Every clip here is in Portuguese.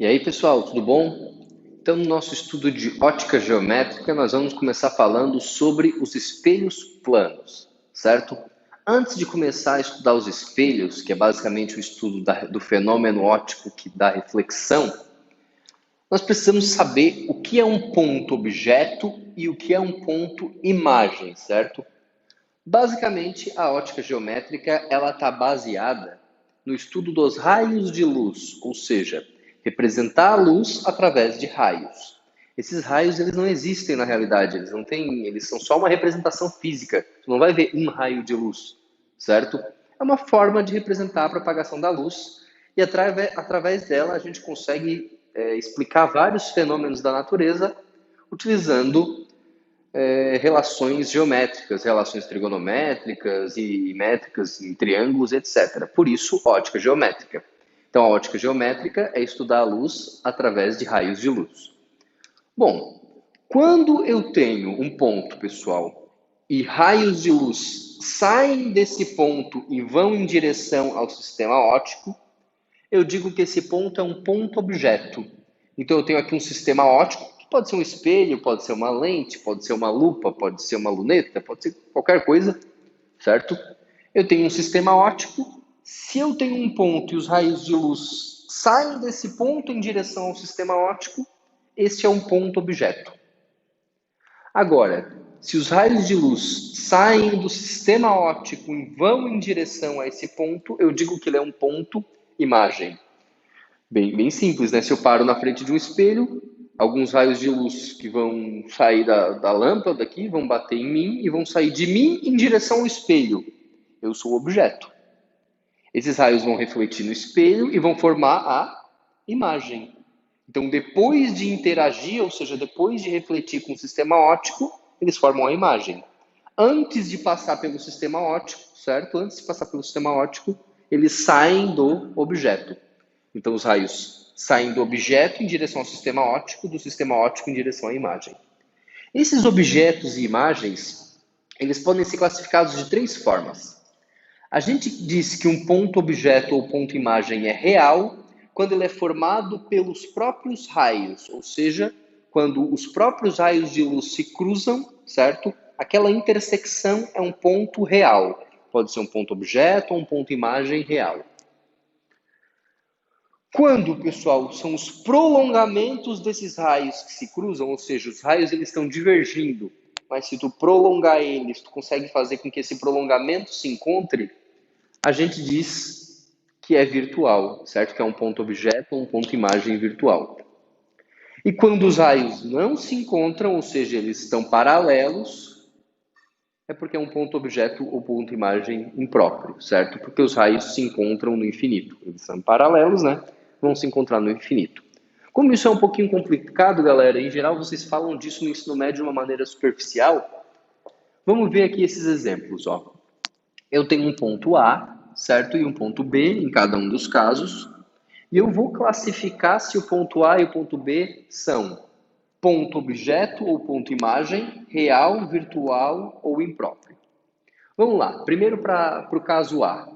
E aí, pessoal, tudo bom? Então, no nosso estudo de ótica geométrica, nós vamos começar falando sobre os espelhos planos, certo? Antes de começar a estudar os espelhos, que é basicamente o estudo do fenômeno óptico que dá reflexão, nós precisamos saber o que é um ponto objeto e o que é um ponto imagem, certo? Basicamente, a ótica geométrica ela está baseada no estudo dos raios de luz, ou seja, representar a luz através de raios. Esses raios eles não existem na realidade, eles não têm, eles são só uma representação física. Você não vai ver um raio de luz, certo? É uma forma de representar a propagação da luz e através dela a gente consegue explicar vários fenômenos da natureza utilizando relações geométricas, relações trigonométricas e métricas em triângulos, etc. Por isso, ótica geométrica. Então, a ótica geométrica é estudar a luz através de raios de luz. Bom, quando eu tenho um ponto, pessoal, e raios de luz saem desse ponto e vão em direção ao sistema óptico, eu digo que esse ponto é um ponto objeto. Então eu tenho aqui um sistema óptico, que pode ser um espelho, pode ser uma lente, pode ser uma lupa, pode ser uma luneta, pode ser qualquer coisa, certo? Eu tenho um sistema óptico. Se eu tenho um ponto e os raios de luz saem desse ponto em direção ao sistema óptico, este é um ponto objeto. Agora, se os raios de luz saem do sistema óptico e vão em direção a esse ponto, eu digo que ele é um ponto imagem. Bem simples, né? Se eu paro na frente de um espelho, alguns raios de luz que vão sair da lâmpada aqui vão bater em mim e vão sair de mim em direção ao espelho. Eu sou o objeto. Esses raios vão refletir no espelho e vão formar a imagem. Então, depois de interagir, ou seja, depois de refletir com o sistema óptico, eles formam a imagem. Antes de passar pelo sistema óptico, certo? Antes de passar pelo sistema óptico, eles saem do objeto. Então, os raios saem do objeto em direção ao sistema óptico, do sistema óptico em direção à imagem. Esses objetos e imagens, eles podem ser classificados de três formas. A gente diz que um ponto objeto ou ponto imagem é real quando ele é formado pelos próprios raios, ou seja, quando os próprios raios de luz se cruzam, certo? Aquela intersecção é um ponto real. Pode ser um ponto objeto ou um ponto imagem real. Quando, pessoal, são os prolongamentos desses raios que se cruzam, ou seja, os raios eles estão divergindo, mas se tu prolongar eles, tu consegue fazer com que esse prolongamento se encontre, a gente diz que é virtual, certo? Que é um ponto objeto ou um ponto imagem virtual. E quando os raios não se encontram, ou seja, eles estão paralelos, é porque é um ponto objeto ou ponto imagem impróprio, certo? Porque os raios se encontram no infinito. Eles são paralelos, né? Vão se encontrar no infinito. Como isso é um pouquinho complicado, galera, em geral vocês falam disso no ensino médio de uma maneira superficial, vamos ver aqui esses exemplos, ó. Eu tenho um ponto A, certo? E um ponto B em cada um dos casos. E eu vou classificar se o ponto A e o ponto B são ponto objeto ou ponto imagem, real, virtual ou impróprio. Vamos lá, primeiro para o caso A.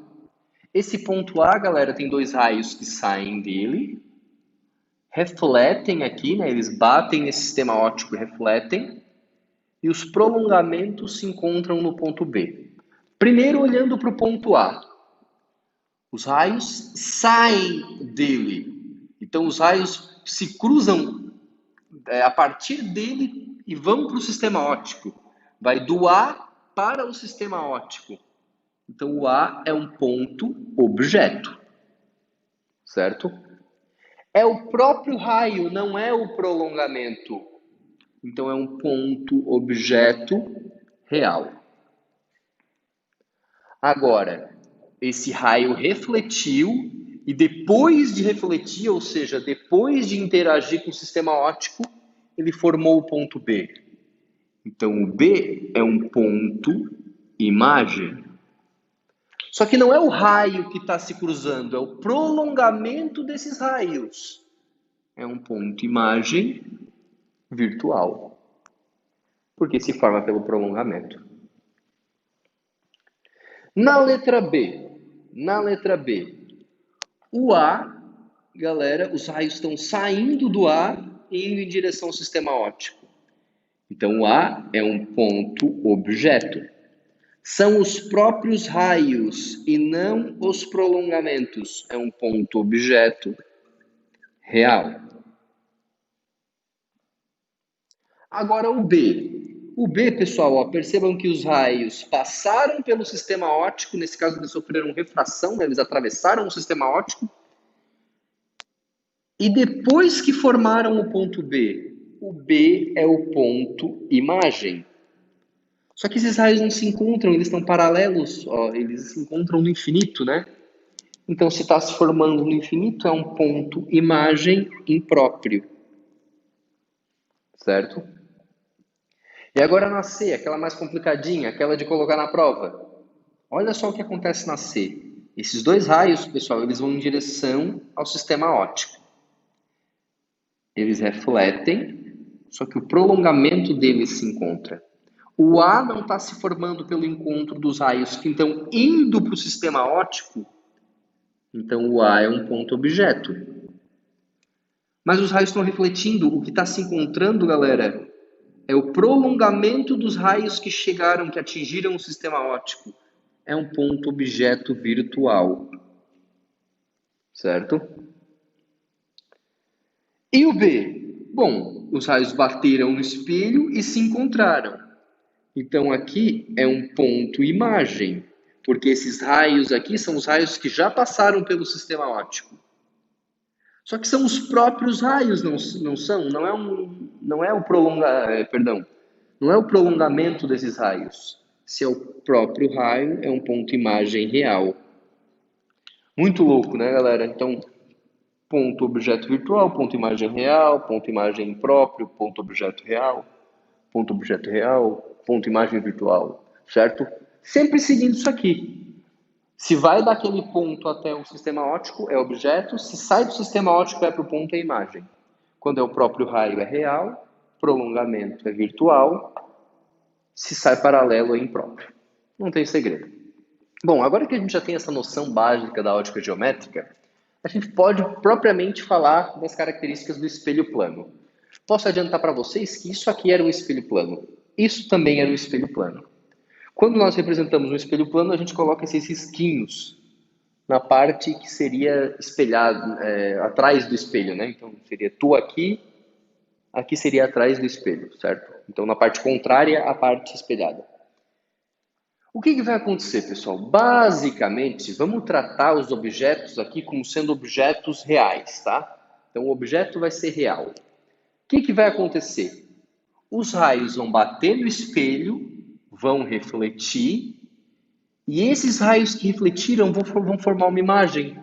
Esse ponto A, galera, tem dois raios que saem dele, refletem aqui, né? Eles batem nesse sistema óptico e refletem, e os prolongamentos se encontram no ponto B. Primeiro, olhando para o ponto A, os raios saem dele. Então, os raios se cruzam a partir dele e vão para o sistema óptico. Vai do A para o sistema óptico. Então, o A é um ponto objeto, certo? É o próprio raio, não é o prolongamento. Então, é um ponto objeto real. Agora, esse raio refletiu e depois de refletir, ou seja, depois de interagir com o sistema óptico, ele formou o ponto B. Então, o B é um ponto imagem. Só que não é o raio que está se cruzando, é o prolongamento desses raios. É um ponto imagem virtual, porque se forma pelo prolongamento. Na letra B, o A galera, os raios estão saindo do A e indo em direção ao sistema óptico. Então, o A é um ponto objeto. São os próprios raios e não os prolongamentos. É um ponto objeto real. Agora o B. O B, pessoal, ó, percebam que os raios passaram pelo sistema óptico, nesse caso eles sofreram refração, né? Eles atravessaram o sistema óptico, e depois que formaram o ponto B, o B é o ponto imagem. Só que esses raios não se encontram, eles estão paralelos, ó, eles se encontram no infinito, né? Então, se está se formando no infinito, é um ponto imagem impróprio, certo? E agora na C, aquela mais complicadinha, aquela de colocar na prova. Olha só o que acontece na C. Esses dois raios, pessoal, eles vão em direção ao sistema óptico. Eles refletem, só que o prolongamento deles se encontra. O A não está se formando pelo encontro dos raios que estão indo para o sistema óptico. Então, o A é um ponto objeto. Mas os raios estão refletindo. O que está se encontrando, galera, é o prolongamento dos raios que chegaram, que atingiram o sistema óptico. É um ponto objeto virtual. Certo? E o B? Bom, os raios bateram no espelho e se encontraram. Então aqui é um ponto imagem, porque esses raios aqui são os raios que já passaram pelo sistema óptico. Só que são os próprios raios, não são? Não é o não é o prolongamento desses raios. Se é o próprio raio, é um ponto imagem real. Muito louco, né, galera? Então, ponto objeto virtual, ponto imagem real, ponto imagem impróprio, ponto objeto real, ponto imagem virtual, certo? Sempre seguindo isso aqui. Se vai daquele ponto até o sistema óptico, é objeto. Se sai do sistema óptico, vai para o ponto, é imagem. Quando é o próprio raio, é real. Prolongamento é virtual. Se sai paralelo, é impróprio. Não tem segredo. Bom, agora que a gente já tem essa noção básica da ótica geométrica, a gente pode propriamente falar das características do espelho plano. Posso adiantar para vocês que isso aqui era um espelho plano. Isso também era um espelho plano. Quando nós representamos um espelho plano, a gente coloca esses risquinhos na parte que seria espelhado, atrás do espelho, né? Então, seria tu aqui, aqui seria atrás do espelho, certo? Então, na parte contrária à parte espelhada. O que vai acontecer, pessoal? Basicamente, vamos tratar os objetos aqui como sendo objetos reais, tá? Então, o objeto vai ser real. O que vai acontecer? Os raios vão bater no espelho, vão refletir, e esses raios que refletiram vão formar uma imagem.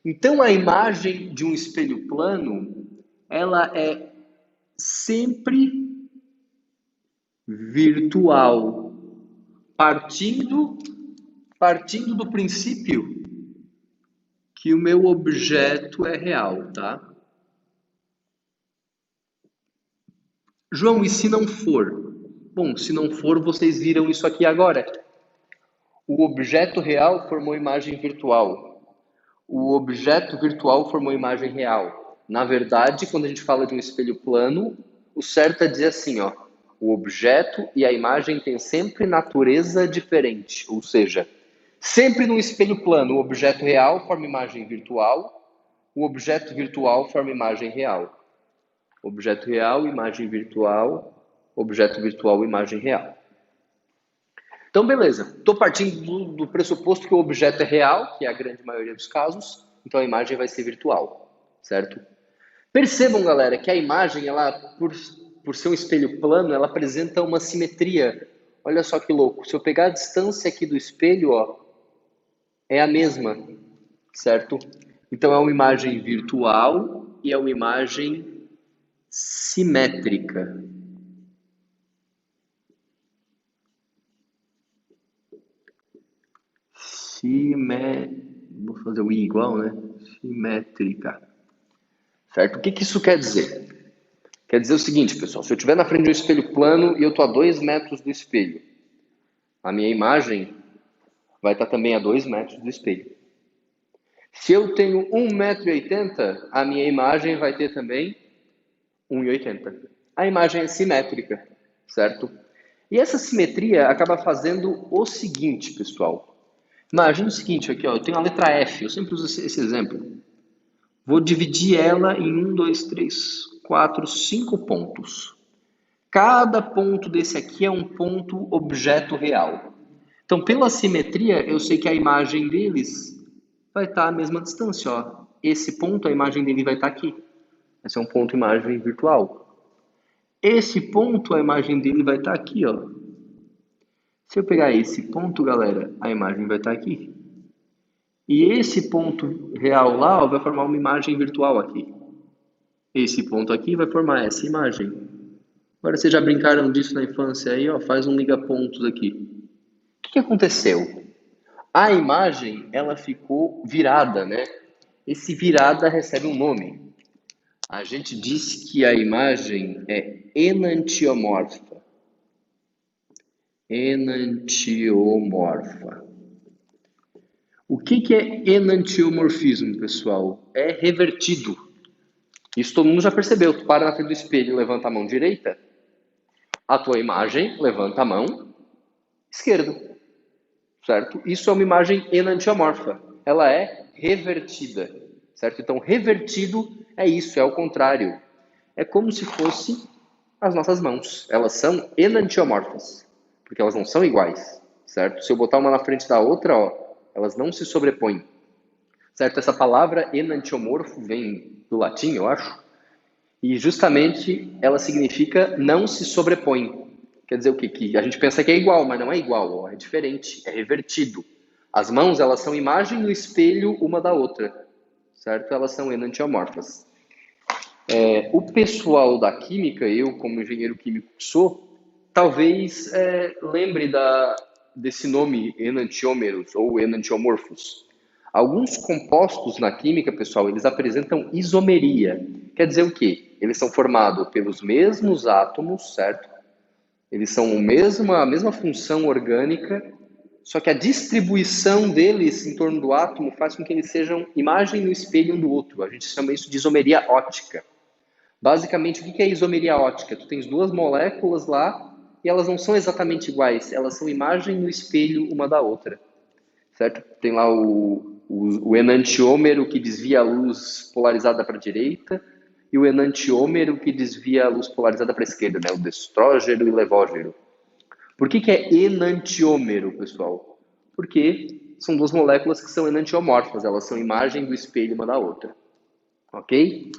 Então, a imagem de um espelho plano, ela é sempre virtual, partindo do princípio que o meu objeto é real, tá? João, e se não for? Bom, se não for, vocês viram isso aqui agora. O objeto real formou imagem virtual. O objeto virtual formou imagem real. Na verdade, quando a gente fala de um espelho plano, o certo é dizer assim, ó, o objeto e a imagem têm sempre natureza diferente, ou seja, sempre no espelho plano, o objeto real forma imagem virtual, o objeto virtual forma imagem real. Objeto real, imagem virtual, objeto virtual, imagem real. Então, beleza. Estou partindo do pressuposto que o objeto é real, que é a grande maioria dos casos, então a imagem vai ser virtual, certo? Percebam, galera, que a imagem, ela, por ser um espelho plano, ela apresenta uma simetria. Olha só que louco. Se eu pegar a distância aqui do espelho, ó, é a mesma, certo? Então é uma imagem virtual e é uma imagem simétrica. Vou fazer o i igual, né? Simétrica. Certo? O que isso quer dizer? Quer dizer o seguinte, pessoal. Se eu estiver na frente de um espelho plano e eu estou a 2 metros do espelho, a minha imagem vai estar também a 2 metros do espelho. Se eu tenho 1,80 m, a minha imagem vai ter também 1,80 m. A imagem é simétrica, certo? E essa simetria acaba fazendo o seguinte, pessoal. Imagina o seguinte aqui, ó, eu tenho a letra F, eu sempre uso esse exemplo. Vou dividir ela em 1, 2, 3, 4, 5 pontos. Cada ponto desse aqui é um ponto objeto real. Então, pela simetria, eu sei que a imagem deles vai estar à mesma distância. Ó. Esse ponto, a imagem dele vai estar aqui. Esse é um ponto imagem virtual. Esse ponto, a imagem dele vai estar aqui. Ó. Se eu pegar esse ponto, galera, a imagem vai estar aqui. E esse ponto real lá ó, vai formar uma imagem virtual aqui. Esse ponto aqui vai formar essa imagem. Agora, vocês já brincaram disso na infância aí? Ó, faz um liga-pontos aqui. O que aconteceu? A imagem, ela ficou virada, né? Esse virada recebe um nome. A gente disse que a imagem é enantiomorfa. Enantiomorfa. O que é enantiomorfismo, pessoal? É revertido. Isso todo mundo já percebeu. Tu para na frente do espelho e levanta a mão direita, a tua imagem levanta a mão esquerda, certo? Isso é uma imagem enantiomorfa. Ela é revertida, certo? Então, revertido é isso, é o contrário. É como se fosse as nossas mãos. Elas são enantiomorfas, porque elas não são iguais, certo? Se eu botar uma na frente da outra, ó, elas não se sobrepõem, certo? Essa palavra enantiomorfo vem do latim, eu acho, e justamente ela significa não se sobrepõe. Quer dizer o quê? Que a gente pensa que é igual, mas não é igual, ó, é diferente, é revertido. As mãos, elas são imagem no espelho uma da outra, certo? Elas são enantiomorfas. O pessoal da química, eu como engenheiro químico que sou, talvez lembre desse nome enantiômeros ou enantiomorfos. Alguns compostos na química, pessoal, eles apresentam isomeria. Quer dizer o quê? Eles são formados pelos mesmos átomos, certo? Eles são a mesma função orgânica, só que a distribuição deles em torno do átomo faz com que eles sejam imagem no espelho um do outro. A gente chama isso de isomeria óptica. Basicamente, o que é isomeria óptica? Tu tens duas moléculas lá e elas não são exatamente iguais, elas são imagem no espelho uma da outra, certo? Tem lá o enantiômero que desvia a luz polarizada para a direita e o enantiômero que desvia a luz polarizada para a esquerda, né? O destrógeno e levógeno. Por que é enantiômero, pessoal? Porque são duas moléculas que são enantiomorfas, elas são imagem do espelho uma da outra, ok?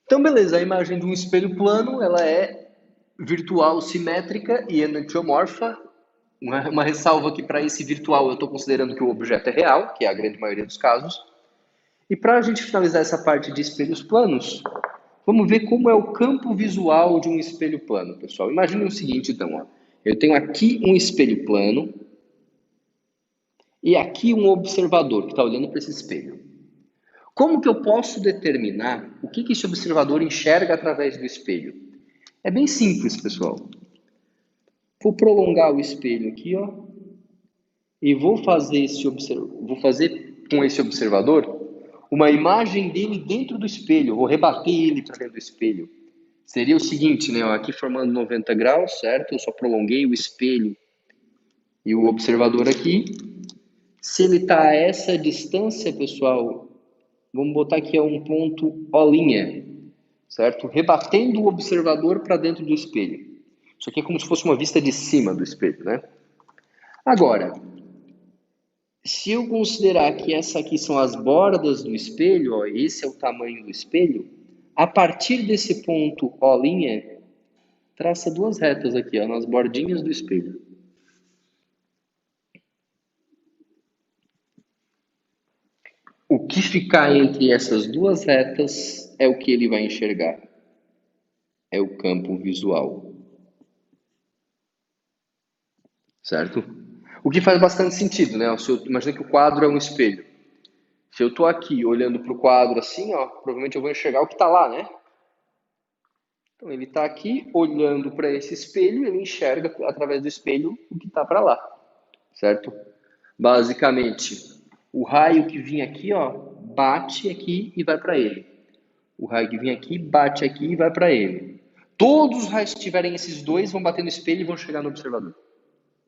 Então, beleza, a imagem de um espelho plano, ela é virtual, simétrica e enantiomorfa. Uma ressalva que para esse virtual eu estou considerando que o objeto é real, que é a grande maioria dos casos. E para a gente finalizar essa parte de espelhos planos, vamos ver como é o campo visual de um espelho plano, pessoal. Imagine o seguinte, então, ó. Eu tenho aqui um espelho plano e aqui um observador que está olhando para esse espelho. Como que eu posso determinar o que esse observador enxerga através do espelho? É bem simples, pessoal. Vou prolongar o espelho aqui, ó, e vou fazer com esse observador uma imagem dele dentro do espelho. Vou rebater ele para dentro do espelho. Seria o seguinte, né? Ó, aqui formando 90 graus, certo? Eu só prolonguei o espelho e o observador aqui. Se ele está a essa distância, pessoal, vamos botar aqui a um ponto O', certo? Rebatendo o observador para dentro do espelho. Isso aqui é como se fosse uma vista de cima do espelho, né? Agora, se eu considerar que essa aqui são as bordas do espelho, ó, esse é o tamanho do espelho, a partir desse ponto O', traça duas retas aqui, ó, nas bordinhas do espelho. O que ficar entre essas duas retas é o que ele vai enxergar. É o campo visual. Certo? O que faz bastante sentido, né? Imagina que o quadro é um espelho. Se eu estou aqui olhando para o quadro assim, ó, provavelmente eu vou enxergar o que está lá, né? Então ele está aqui olhando para esse espelho, ele enxerga através do espelho o que está para lá, certo? Basicamente, O raio que vinha aqui, ó, bate aqui e vai para ele. O raio que vem aqui, bate aqui e vai para ele. Todos os raios que tiverem esses dois vão bater no espelho e vão chegar no observador,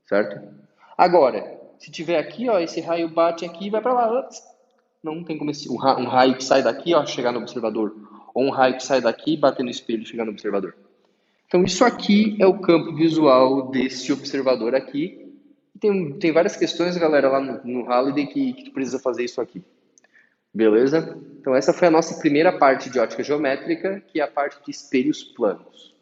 certo? Agora, se tiver aqui, ó, esse raio bate aqui e vai para lá. Ups, não tem como um raio que sai daqui, ó, chegar no observador. Ou um raio que sai daqui, bater no espelho e chegar no observador. Então, isso aqui é o campo visual desse observador aqui. Tem várias questões, galera, lá no Halliday que tu precisa fazer isso aqui. Beleza? Então, essa foi a nossa primeira parte de ótica geométrica, que é a parte de espelhos planos.